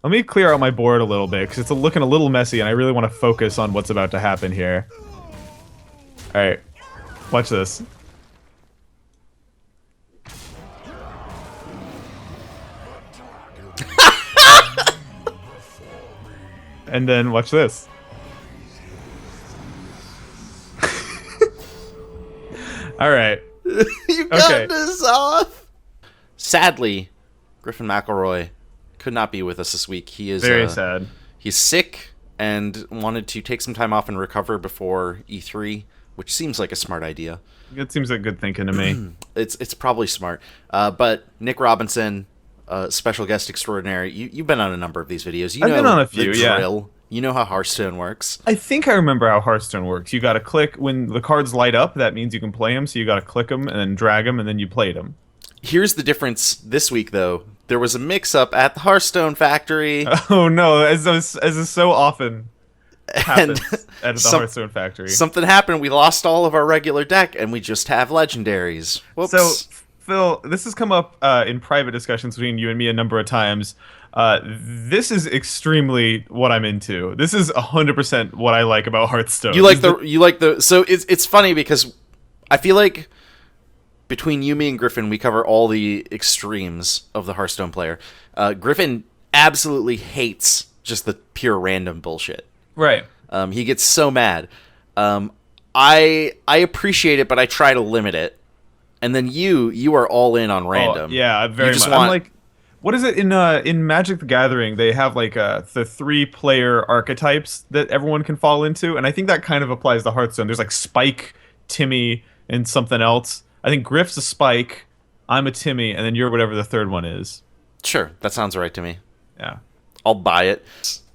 Let me clear out my board a little bit, because it's looking a little messy, and I really want to focus on what's about to happen here. Alright. Watch this. And then watch this. Alright. You got this off! Sadly, Griffin McElroy could not be with us this week. He is very sad. He's sick and wanted to take some time off and recover before E3, which seems like a smart idea. It seems like good thinking to me. It's probably smart. But Nick Robinson, special guest extraordinary, you've been on a number of these videos. You I've know been on a few, the yeah. drill. You know how Hearthstone works. I think I remember how Hearthstone works. You gotta click, when the cards light up, that means you can play them, so you gotta click them and then drag them, and then you played them. Here's the difference this week, though. There was a mix-up at the Hearthstone factory. Oh no, as is so often happens at the Hearthstone factory. Something happened. We lost all of our regular deck, and we just have legendaries. Whoops. So, Phil, this has come up in private discussions between you and me a number of times. This is extremely what I'm into. This is 100% what I like about Hearthstone. So it's funny because I feel like between you, me, and Griffin, we cover all the extremes of the Hearthstone player. Griffin absolutely hates just the pure random bullshit. Right. He gets so mad. I appreciate it, but I try to limit it. And then you are all in on random. Oh, yeah, very much. I'm like, what is it in Magic the Gathering? They have like the 3-player archetypes that everyone can fall into, and I think that kind of applies to Hearthstone. There's like Spike, Timmy, and something else. I think Griff's a Spike, I'm a Timmy, and then you're whatever the third one is. Sure, that sounds right to me. Yeah, I'll buy it.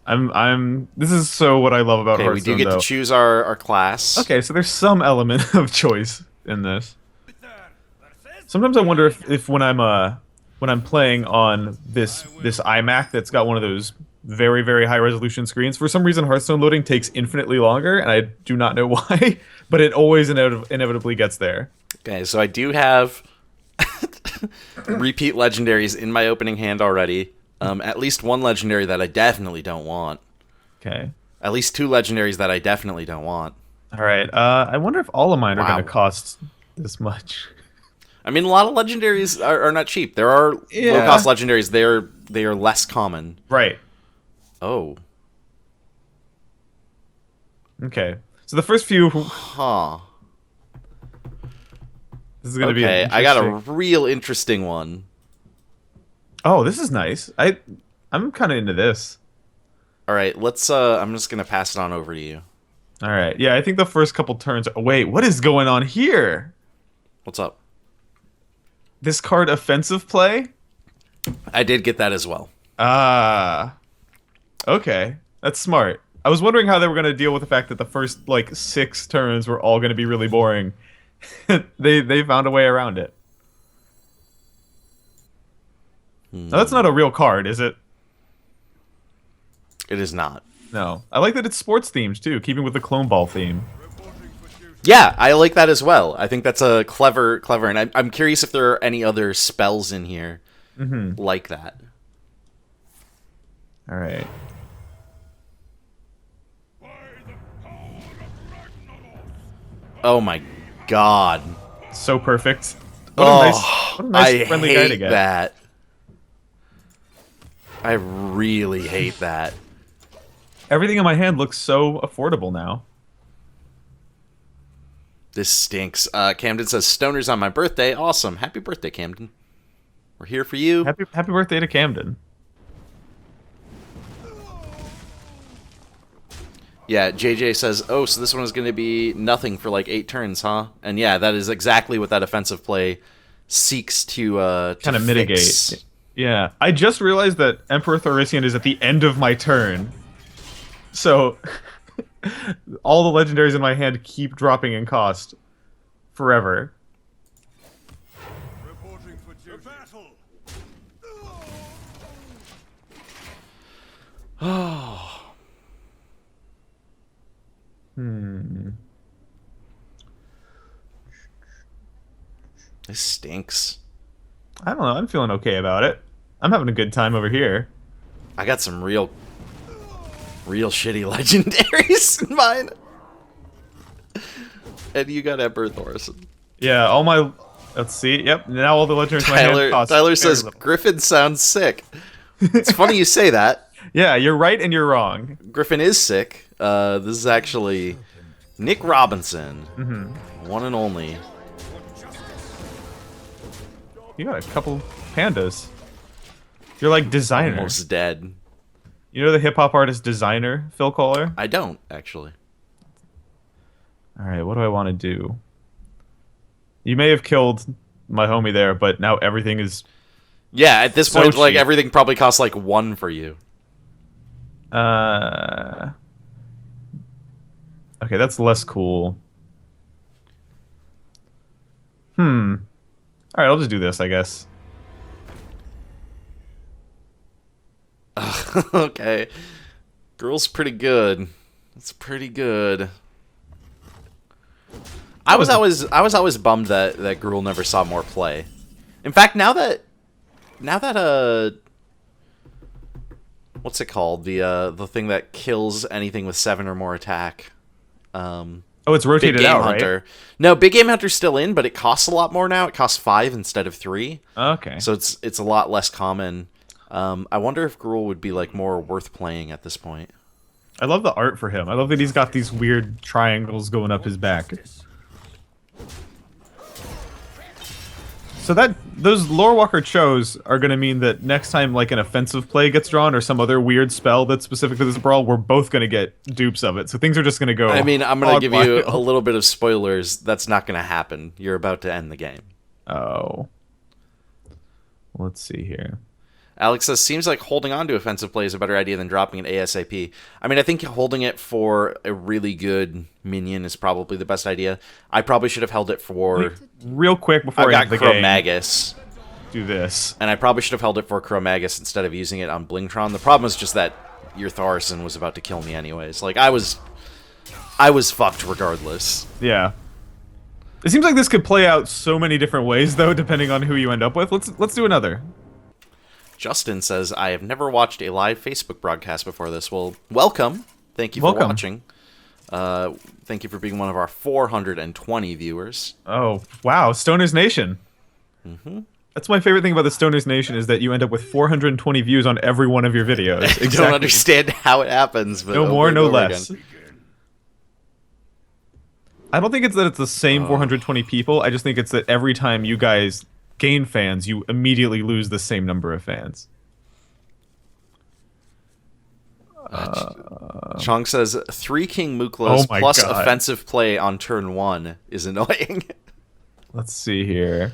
This is so what I love about Hearthstone. We do get to choose our class. Okay, so there's some element of choice in this. Sometimes I wonder if when I'm playing on this iMac that's got one of those very, very high resolution screens, for some reason Hearthstone loading takes infinitely longer, and I do not know why, but it always inevitably gets there. Okay, so I do have repeat legendaries in my opening hand already. At least one legendary that I definitely don't want. Okay. At least 2 legendaries that I definitely don't want. All right. I wonder if all of mine are going to cost this much. I mean, a lot of legendaries are not cheap. There are low-cost legendaries. They are less common. Right. Oh. Okay. So the first few... Huh. This is going to be I got a real interesting one. Oh, this is nice. I'm kind of into this. All right, let's... I'm just going to pass it on over to you. All right. Yeah, I think the first couple turns... Wait, what is going on here? What's up? This card offensive play? I did get that as well. Ah. Okay. That's smart. I was wondering how they were going to deal with the fact that the first, like, 6 turns were all going to be really boring. They found a way around it. Now, that's not a real card, is it? It is not. No. I like that it's sports themed, too, keeping with the Clone Ball theme. Yeah, I like that as well. I think that's a clever, and I'm curious if there are any other spells in here like that. All right. Oh my god. So perfect. What a nice friendly guy to get. I hate that. I really hate that. Everything in my hand looks so affordable now. This stinks. Camden says, Stoners on my birthday. Awesome. Happy birthday, Camden. We're here for you. Happy birthday to Camden. Yeah, JJ says, oh, so this one is going to be nothing for like 8 turns, huh? And yeah, that is exactly what that offensive play seeks to kind of mitigate. Yeah. I just realized that Emperor Thorician is at the end of my turn. So... all the legendaries in my hand keep dropping in cost forever. Reporting for battle. Oh. This stinks. I don't know. I'm feeling okay about it. I'm having a good time over here. I got some real shitty legendaries in mine. And you got Emperor Thorson. Yeah, all my... Let's see. Yep, now all the legendaries in my hand cost Tyler very says, little. Griffin sounds sick. It's funny you say that. Yeah, you're right and you're wrong. Griffin is sick. This is actually Nick Robinson. One and only. You got a couple pandas. You're like designer. Almost dead. You know the hip-hop artist Designer, Phil Kohler? I don't, actually. Alright, what do I want to do? You may have killed my homie there, but now everything is... Yeah, at this So point, like, cheap. everything probably costs, like, 1 for you. Okay, that's less cool. Alright, I'll just do this, I guess. Okay. Girl's pretty good. It's pretty good. I was always bummed that Gruel never saw more play. In fact, now that what's it called? The thing that kills anything with 7 or more attack. Oh, it's rotated Big Game out, Hunter. right? No, Big Game Hunter's still in, but it costs a lot more now. It costs 5 instead of 3. Okay. So it's a lot less common. I wonder if Gruel would be like more worth playing at this point. I love the art for him. I love that he's got these weird triangles going up his back. So those Lore Walker Chos are going to mean that next time like an offensive play gets drawn or some other weird spell that's specific to this brawl, we're both going to get dupes of it. So things are just going to go. I mean, I'm going to hog give you wild. a little bit of spoilers. That's not going to happen. You're about to end the game. Oh. Let's see here. Alex says, seems like holding on to offensive play is a better idea than dropping it ASAP. I mean, I think holding it for a really good minion is probably the best idea. I probably should have held it for... Real quick before I've I got end the game, Chromagus. do this. And I probably should have held it for Chromagus instead of using it on Blingtron. The problem is just that your Thorson was about to kill me anyways. Like, I was fucked regardless. Yeah. It seems like this could play out so many different ways, though, depending on who you end up with. Let's do another. Justin says, I have never watched a live Facebook broadcast before this. Well, welcome. Thank you for Welcome. watching. Thank you for being one of our 420 viewers. Oh, wow. Stoners Nation. That's my favorite thing about the Stoners Nation is that you end up with 420 views on every one of your videos. I don't understand how it happens, but No over more, and no over less. again. I don't think it's that it's the same 420 people. I just think it's that every time you guys gain fans, you immediately lose the same number of fans. Chong says 3 King Muklas Oh my plus God. offensive play on turn 1 is annoying. Let's see here.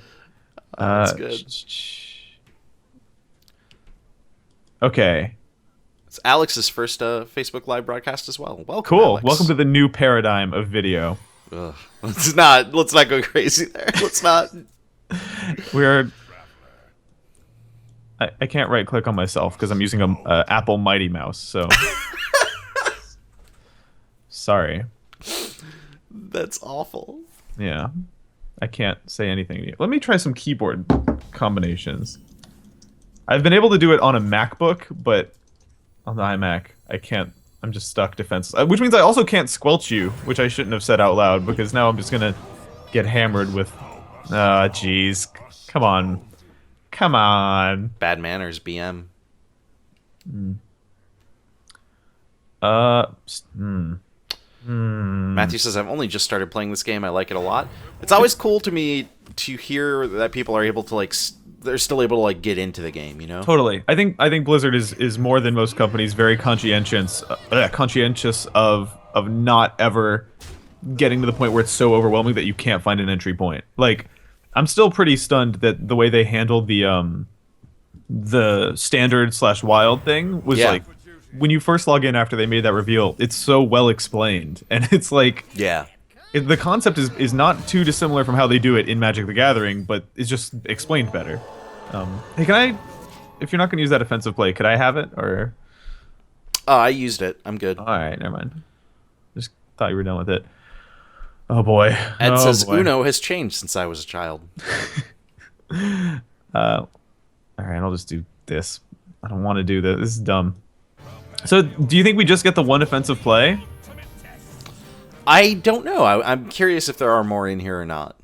That's good. Okay. It's Alex's first Facebook live broadcast as well. Welcome, Cool. Alex. Welcome to the new paradigm of video. Ugh. Let's not go crazy there. Let's not. We're... I can't right click on myself because I'm using a Apple Mighty Mouse, so sorry. That's awful. Yeah. I can't say anything to you. Let me try some keyboard combinations. I've been able to do it on a MacBook, but on the iMac, I can't. I'm just stuck defenseless. Which means I also can't squelch you, which I shouldn't have said out loud, because now I'm just gonna get hammered with... Ah, jeez. Come on. Come on. Bad manners, BM. Matthew says, I've only just started playing this game. I like it a lot. It's always cool to me to hear that people are able to, like, they're still able to, like, get into the game, you know? Totally. I think Blizzard is more than most companies very conscientious of not ever getting to the point where it's so overwhelming that you can't find an entry point. Like, I'm still pretty stunned that the way they handled the standard/wild thing was Yeah. like, when you first log in after they made that reveal, it's so well explained, and it's like, Yeah. the concept is not too dissimilar from how they do it in Magic the Gathering, but it's just explained better. Hey, can I, if you're not going to use that offensive play, could I have it, or? Oh, I used it. I'm good. All right, never mind. Just thought you were done with it. Oh boy. Ed Oh, says, boy. Uno has changed since I was a child. All right, I'll just do this. I don't want to do this. This is dumb. So, do you think we just get the one offensive play? I don't know. I'm curious if there are more in here or not.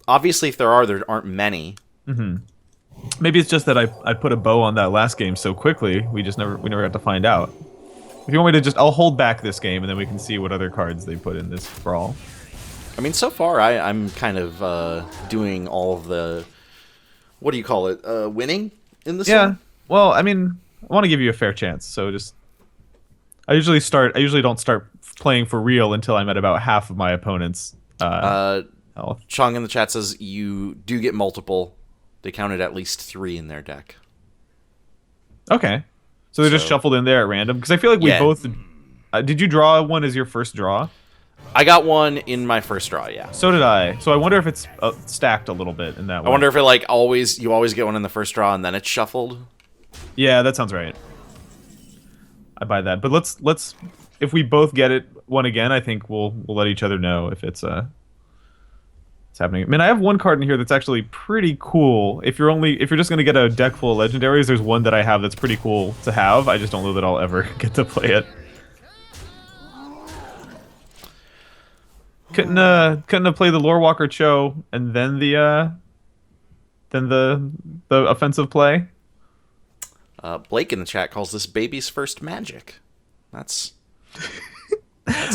Obviously, if there aren't many. Maybe it's just that I put a bow on that last game so quickly. We never got to find out. If you want me to I'll hold back this game and then we can see what other cards they put in this brawl. I mean, so far I'm kind of doing all of the, what do you call it? Winning in this one? Well, I mean, I want to give you a fair chance. So I usually don't start playing for real until I'm at about half of my opponent's health. Chong in the chat says you do get multiple. They counted at least 3 in their deck. Okay. So they're just shuffled in there at random? Because I feel like we both... did you draw one as your first draw? I got one in my first draw, yeah. So did I. So I wonder if it's stacked a little bit in that way. I wonder if it like you always get one in the first draw and then it's shuffled. Yeah, that sounds right. I buy that. But let's if we both get one again, I think we'll let each other know if it's happening. I mean, I have one card in here that's actually pretty cool. If you're just gonna get a deck full of legendaries, there's one that I have that's pretty cool to have. I just don't know that I'll ever get to play it. Couldn't have played the Lorewalker Cho and then the offensive play. Blake in the chat calls this baby's first magic. That's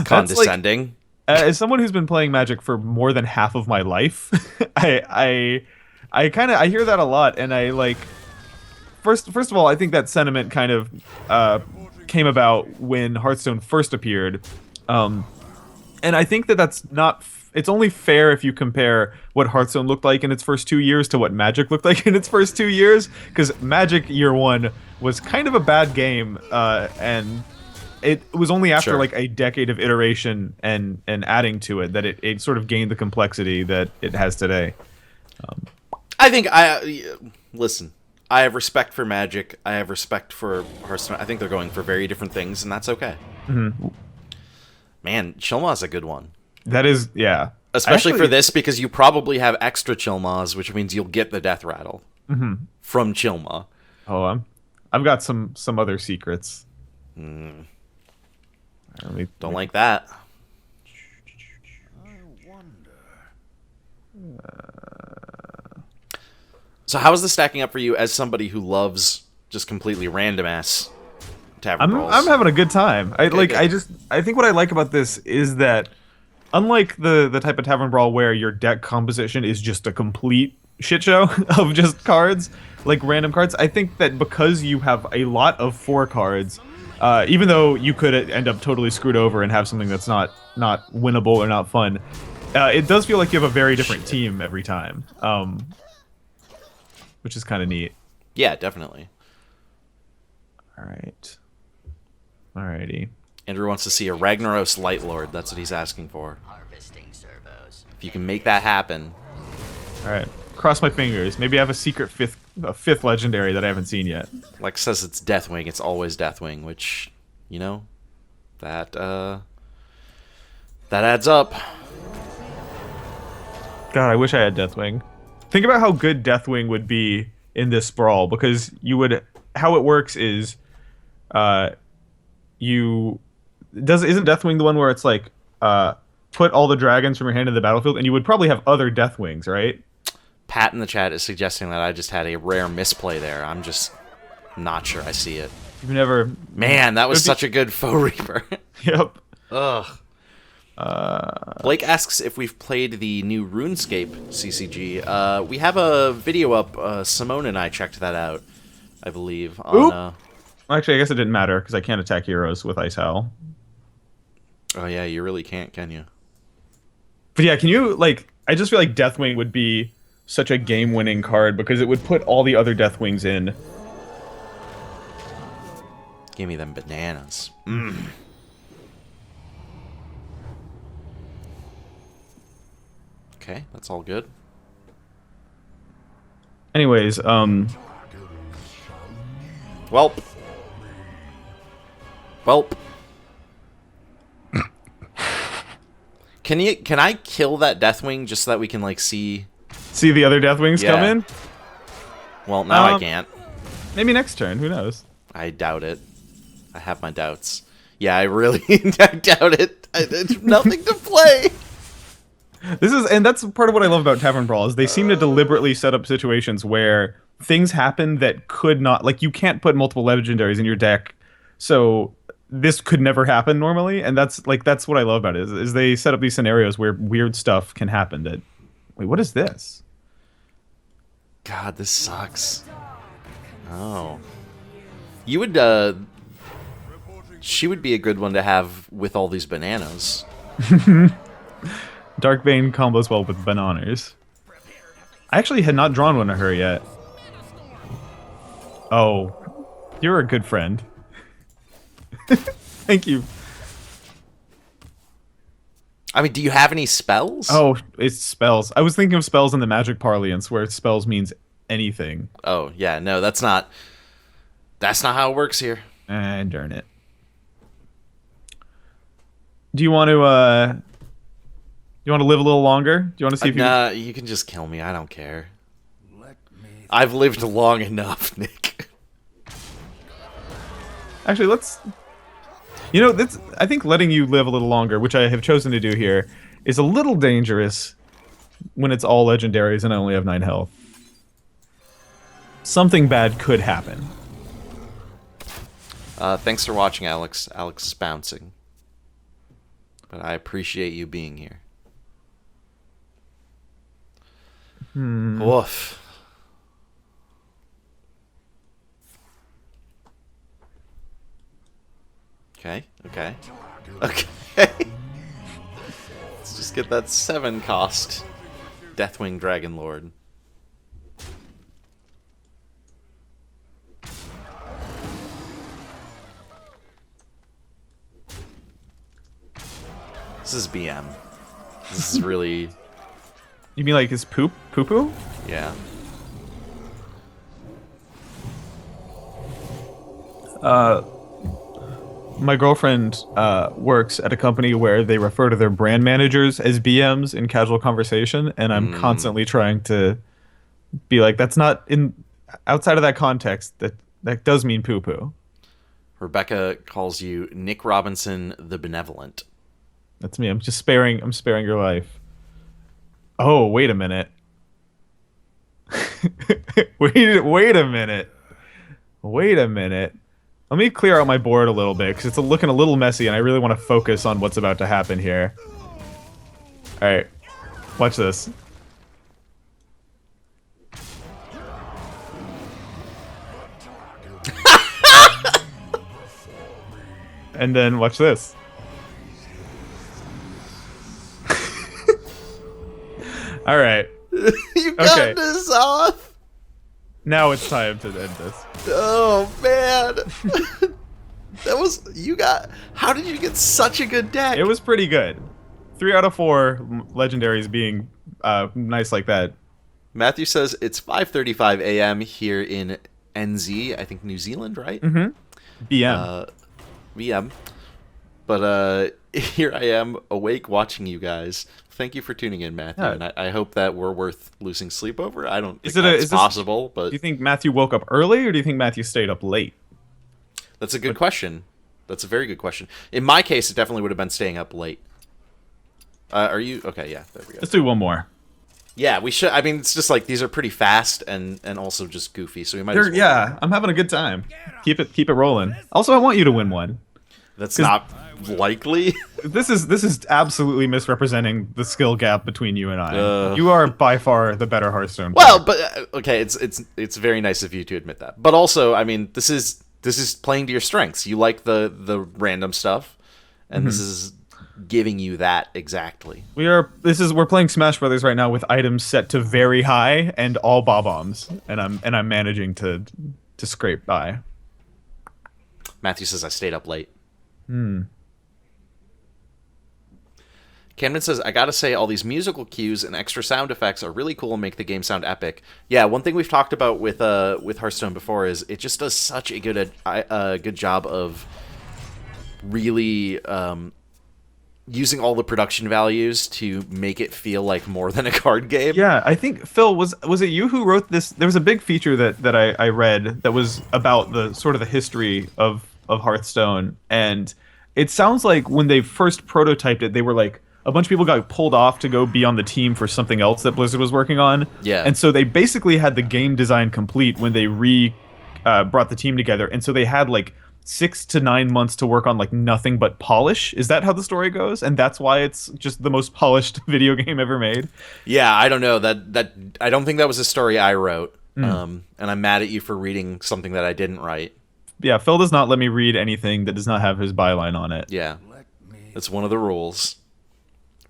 condescending. As someone who's been playing Magic for more than half of my life, I hear that a lot, and I like. First of all, I think that sentiment kind of came about when Hearthstone first appeared, and I think that's not. It's only fair if you compare what Hearthstone looked like in its first 2 years to what Magic looked like in its first 2 years, because Magic Year 1 was kind of a bad game, and it was only after like a decade of iteration and adding to it that it sort of gained the complexity that it has today. I think listen. I have respect for Magic. I have respect for Hearthstone. I think they're going for very different things, and that's okay. Man, Chilma's a good one. That is, yeah. Especially for this, because you probably have extra Chilmas, which means you'll get the Death Rattle from Chilma. Oh, I've got some other secrets. Don't like that. So how is this stacking up for you as somebody who loves just completely random ass Tavern Brawls? I'm having a good time. I think what I like about this is that unlike the type of Tavern Brawl where your deck composition is just a complete shit show of just cards, like random cards, I think that because you have a lot of 4 cards, even though you could end up totally screwed over and have something that's not winnable or not fun, it does feel like you have a very different team every time, which is kind of neat. Yeah, definitely. Alrighty. Andrew wants to see a Ragnaros Light Lord. That's what he's asking for. If you can make that happen. Alright. Cross my fingers. Maybe I have a secret fifth legendary that I haven't seen yet. Like says it's Deathwing, it's always Deathwing, which, you know, that adds up. God, I wish I had Deathwing. Think about how good Deathwing would be in this brawl, because how it works is isn't Deathwing the one where it's like put all the dragons from your hand in the battlefield, and you would probably have other Deathwings, right? Pat in the chat is suggesting that I just had a rare misplay there. I'm just not sure I see it. You've never... Man, that was such a good Foe Reaper. Yep. Ugh. Blake asks if we've played the new RuneScape CCG. We have a video up. Simone and I checked that out, I believe. Actually, I guess it didn't matter, because I can't attack heroes with Ice Howl. Oh yeah, you really can't, can you? But yeah, can you, like... I just feel like Deathwing would be such a game-winning card, because it would put all the other Deathwings in. Give me them bananas. Okay, that's all good. Anyways, Welp. Can I kill that Deathwing just so that we can like see the other Deathwings come in? Well, now I can't. Maybe next turn. Who knows? I doubt it. I have my doubts. Yeah, I really I doubt it. There's nothing to play. And that's part of what I love about Tavern Brawl is they seem to deliberately set up situations where things happen that could not, like you can't put multiple legendaries in your deck, so this could never happen normally, and that's what I love about it is they set up these scenarios where weird stuff can happen. That wait, what is this? God, this sucks. Oh, you would. She would be a good one to have with all these bananas. Darkbane combos well with bananas. I actually had not drawn one of her yet. Oh, you're a good friend. Thank you. I mean, do you have any spells? Oh, it's spells. I was thinking of spells in the Magic parlance, where spells means anything. Oh, yeah, no, that's not how it works here. Darn it. Do you want to, live a little longer? Do you want to see if Nah, you can just kill me. I don't care. I've lived long enough, Nick. Actually, let's... I think letting you live a little longer, which I have chosen to do here, is a little dangerous when it's all legendaries and I only have 9 health. Something bad could happen. Thanks for watching, Alex. Alex is bouncing. But I appreciate you being here. Woof. Okay. Let's just get that 7 cost Deathwing Dragon Lord. This is BM. This is really... You mean like his poo-poo? Yeah. My girlfriend works at a company where they refer to their brand managers as BMs in casual conversation, and I'm constantly trying to be like, that's not in outside of that context. That does mean poo poo. Rebecca calls you Nick Robinson the Benevolent. That's me. I'm sparing your life. Oh, wait a minute. wait a minute. Wait a minute. Let me clear out my board a little bit, because it's looking a little messy, and I really want to focus on what's about to happen here. Alright. Watch this. And then watch this. Alright. You got this off! Now it's time to end this. Oh, man. That was... How did you get such a good deck? It was pretty good. 3 out of 4 legendaries being nice like that. Matthew says it's 5:35 a.m. here in NZ, I think New Zealand, right? Mm-hmm. BM. BM. But here I am, awake, watching you guys. Thank you for tuning in, Matthew, and I hope that we're worth losing sleep over. I don't think that's possible, but... Do you think Matthew woke up early, or do you think Matthew stayed up late? That's a good question. That's a very good question. In my case, it definitely would have been staying up late. Are you... Okay, yeah, there we go. Let's do one more. Yeah, we should... I mean, it's just like, these are pretty fast and also just goofy, so we might as well... Yeah, I'm having a good time. Keep it rolling. Also, I want you to win one. That's not likely. This is absolutely misrepresenting the skill gap between you and I. You are by far the better Hearthstone player. Well, but okay, it's very nice of you to admit that. But also, I mean, this is playing to your strengths. You like the random stuff, and this is giving you that exactly. We're playing Smash Brothers right now with items set to very high and all bob-ombs, and I'm managing to scrape by. Matthew says I stayed up late. Camden says, I gotta say, all these musical cues and extra sound effects are really cool and make the game sound epic. Yeah, one thing we've talked about with Hearthstone before is it just does such a good job of really using all the production values to make it feel like more than a card game. Yeah, I think Phil was it you who wrote this? There was a big feature that I read that was about the sort of the history of Hearthstone, and it sounds like when they first prototyped it, they were like a bunch of people got pulled off to go be on the team for something else that Blizzard was working on. Yeah. And so they basically had the game design complete when they brought the team together, and so they had like 6 to 9 months to work on like nothing but polish. Is that how the story goes? And that's why it's just the most polished video game ever made? Yeah, I don't know. That I don't think that was a story I wrote. And I'm mad at you for reading something that I didn't write. Yeah, Phil does not let me read anything that does not have his byline on it. Yeah. That's one of the rules.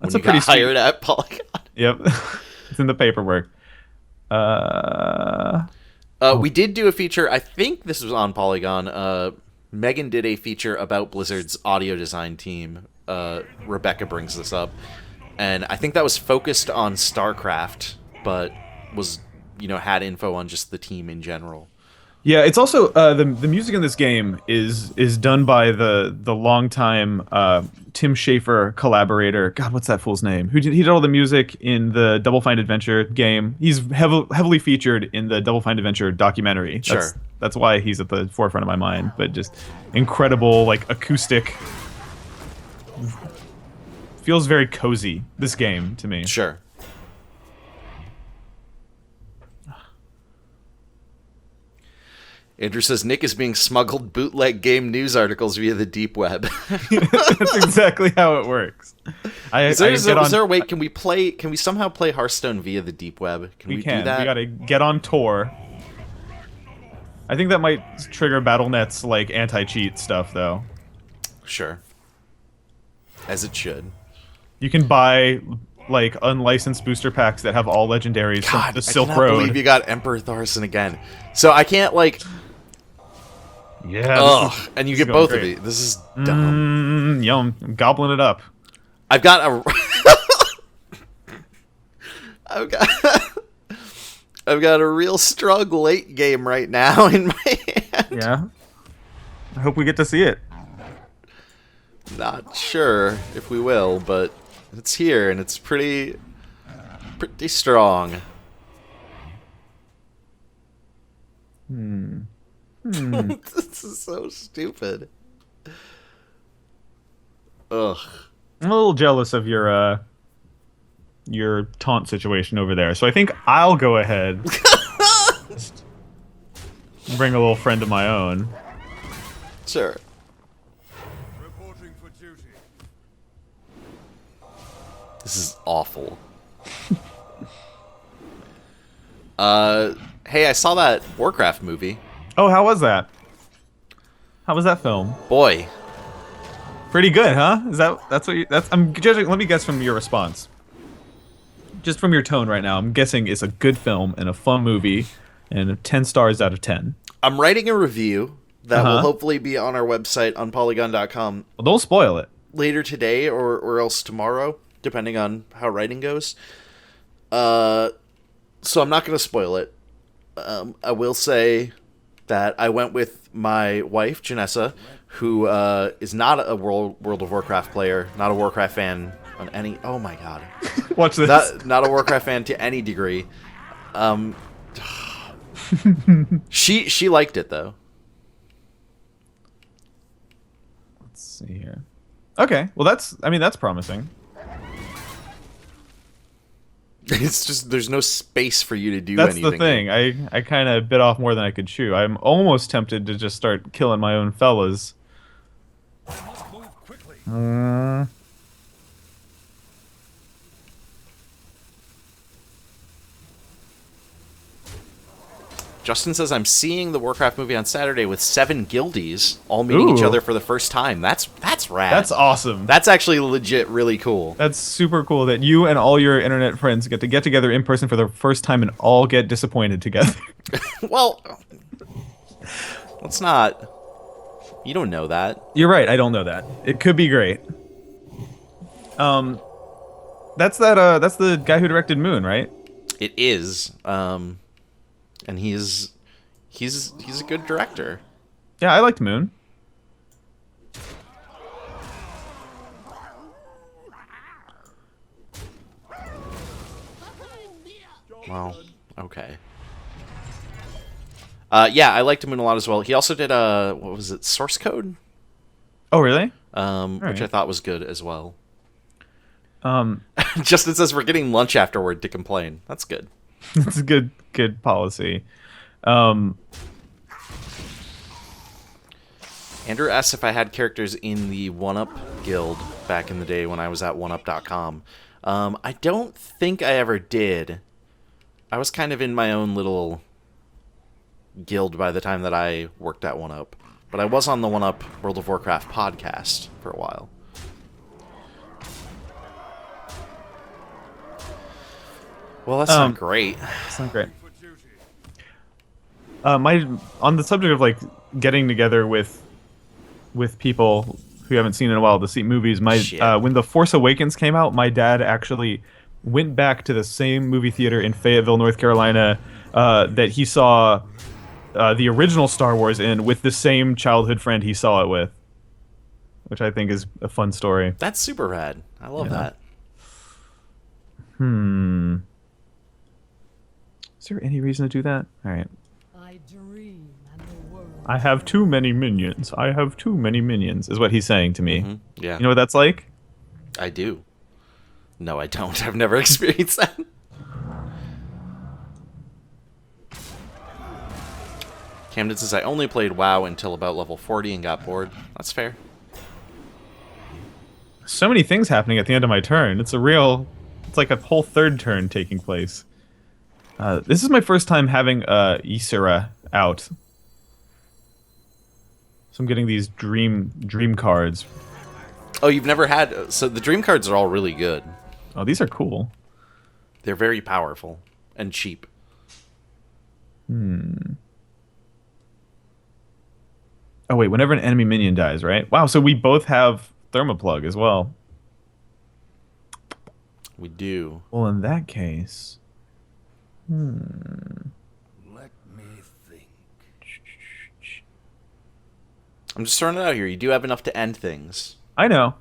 That's when a pretty you got hired at Polygon. Yep. It's in the paperwork. We did do a feature. I think this was on Polygon. Megan did a feature about Blizzard's audio design team. Rebecca brings this up, and I think that was focused on StarCraft, but was had info on just the team in general. Yeah, it's also the music in this game is done by the longtime Tim Schafer collaborator. God, what's that fool's name? He did all the music in the Double Fine Adventure game. He's heavily featured in the Double Fine Adventure documentary. Sure. That's why he's at the forefront of my mind. But just incredible, like acoustic. Feels very cozy, this game to me. Sure. Andrew says Nick is being smuggled bootleg game news articles via the deep web. That's exactly how it works. Is there a way? Can we somehow play Hearthstone via the deep web? Can we do that? We gotta get on Tor. I think that might trigger BattleNet's like anti-cheat stuff, though. Sure. As it should. You can buy like unlicensed booster packs that have all legendaries from the Silk I cannot Road. believe you got Emperor Tharson again. So I can't like. Yeah. Ugh, and you get both of these. This is dumb. Yum. I'm gobbling it up. I've got a. I've got a real strong late game right now in my hand. Yeah. I hope we get to see it. Not sure if we will, but it's here and it's pretty strong. This is so stupid. Ugh. I'm a little jealous of your taunt situation over there, so I think I'll go ahead. Just bring a little friend of my own. Sure. Reporting for duty. This is awful. Hey, I saw that Warcraft movie. Oh, how was that? How was that film? Boy. Pretty good, huh? I'm judging. Let me guess from your response. Just from your tone right now, I'm guessing it's a good film and a fun movie, and 10 stars out of 10. I'm writing a review that will hopefully be on our website on Polygon.com Well, don't spoil it. later today or else tomorrow, depending on how writing goes. So I'm not going to spoil it. I will say that I went with my wife, Janessa, who is not a World of Warcraft player, not a Warcraft fan on any... Oh my god. Watch this. Not a Warcraft fan to any degree. She liked it, though. Let's see here. Okay, well that's promising. It's just there's no space for you to do That's anything. the thing. I kind of bit off more than I could chew. I'm almost tempted to just start killing my own fellas. Must move quickly. Justin says, I'm seeing the Warcraft movie on Saturday with 7 guildies all meeting each Ooh. other for the first time. That's rad. That's awesome. That's actually legit really cool. That's super cool that you and all your internet friends get together in person for the first time and all get disappointed together. Well, let's not. You don't know that. You're right. I don't know that. It could be great. That's the guy who directed Moon, right? It is. And he's a good director. Yeah, I liked Moon. Well, okay. Yeah, I liked Moon a lot as well. He also did what was it, Source Code? Oh, really? Which right. I thought was good as well. Um, Justin says we're getting lunch afterward to complain. That's good. it's a good policy. Andrew asks if I had characters in the 1UP guild back in the day when I was at 1UP.com. I don't think I ever did. I was kind of in my own little guild by the time that I worked at 1UP. But I was on the 1UP World of Warcraft podcast for a while. Well, that's not great. It's not great. For duty. On the subject of like getting together with people who you haven't seen in a while to see movies, Shit. When The Force Awakens came out, my dad actually went back to the same movie theater in Fayetteville, North Carolina, that he saw the original Star Wars in with the same childhood friend he saw it with, which I think is a fun story. That's super rad. I love that. Is there any reason to do that? All right. I dream and the world. I have too many minions. I have too many minions, is what he's saying to me. Yeah, You know what that's like? I do. No, I don't. I've never experienced that. Camden says, I only played WoW until about level 40 and got bored. That's fair. So many things happening at the end of my turn. It's like a whole third turn taking place. This is my first time having Ysera out. So I'm getting these dream cards. Oh, you've never had... So the dream cards are all really good. Oh, these are cool. They're very powerful and cheap. Oh, wait, whenever an enemy minion dies, right? Wow, so we both have Thermoplug as well. We do. Well, in that case... Let me think. I'm just throwing it out here. You do have enough to end things. I know.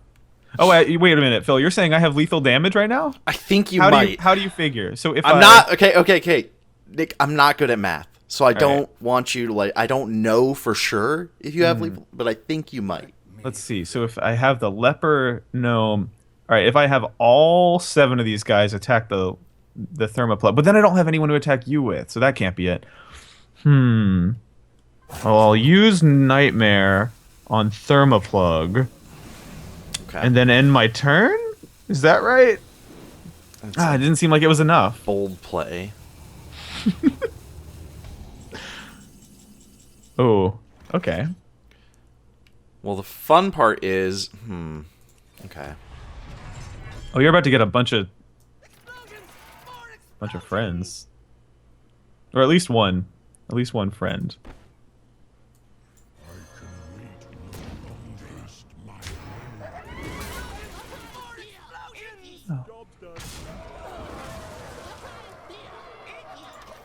Oh, wait a minute, Phil. You're saying I have lethal damage right now? I think you How might. do you figure? So if I'm not... Okay. Nick, I'm not good at math. So I don't right. want you to, like... I don't know for sure if you have lethal, but I think you might. Let's see. So if I have the leper gnome... All right, if I have all 7 of these guys attack the Thermoplug, but then I don't have anyone to attack you with, so that can't be it. Well, I'll use Nightmare on Thermoplug, Okay. and then end my turn? Is that right? It didn't seem like it was enough. Bold play. Oh, okay. Well, the fun part is... Okay. Oh, you're about to get a bunch of friends, or at least one friend.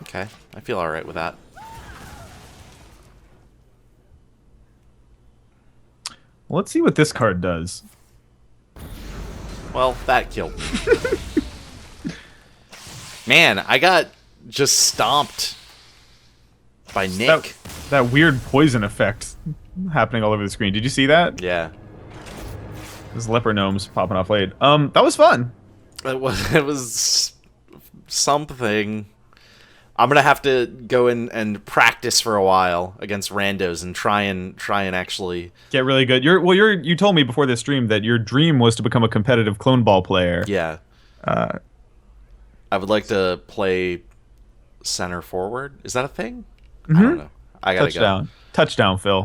Okay. I feel alright with that. Well, let's see what this card does. Well, that killed me. Man, I got just stomped by Nick. That weird poison effect happening all over the screen. Did you see that? Yeah. Those leper gnomes popping off late. That was fun. It was something. I'm gonna have to go in and practice for a while against randos and try and actually Get really good. You told me before this stream that your dream was to become a competitive clone ball player. Yeah. I would like to play center forward. Is that a thing? I don't know. I gotta go. Touchdown, Phil.